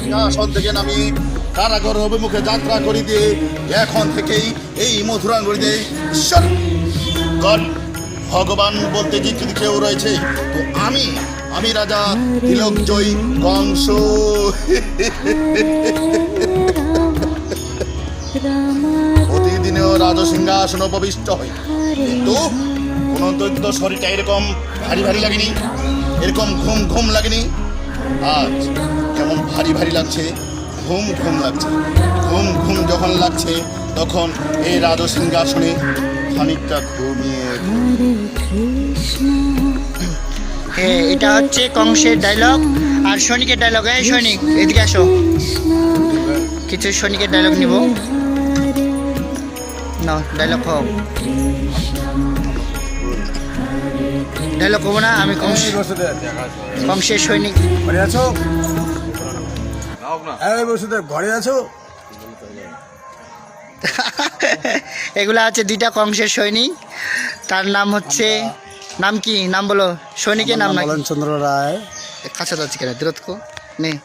সিংহাসন থেকে নামিয়ে কারাগার অভিমুখে যাত্রা করি দিয়ে এখন থেকেই এই মথুরানগরীতে ঈশ্বর গড ভগবান বলতে যে যদি কেউ রয়েছে তো আমি রাজা তিলকজয়ী কংস। প্রতিদিনেও রাজসিংহাসন উপবিষ্ট হয়, কিন্তু কোনো দৈত্য শরীরটা এরকম ভারী ভারী লাগেনি, এরকম ঘুম ঘুম লাগেনি। আজ কেমন ভারী ভারী লাগছে, ঘুম ঘুম লাগছে। ঘুম ঘুম যখন লাগছে তখন এই রাজসিংহাসনে খানিকটা ঘুমিয়ে। হ্যাঁ, এটা হচ্ছে কংসের ডায়লগ আর সৈনিকের ডায়লগ। এই সৈনিক এদিকে আসো, কিছু সৈনিকের ডায়লগ নিব না। ডায়লগ হোক, ডায়লগ হবো না। আমি কংসের সৈনিক। ঘরে আছো? ঘরে আছো? এগুলা আছে দুইটা কংসের সৈনিক। তার নাম হচ্ছে, নাম কি? নাম বলো, সৈনিকের নাম নাকি? চন্দ্র রায়। কাছে যাচ্ছে কেন, দূরত্ব নেই।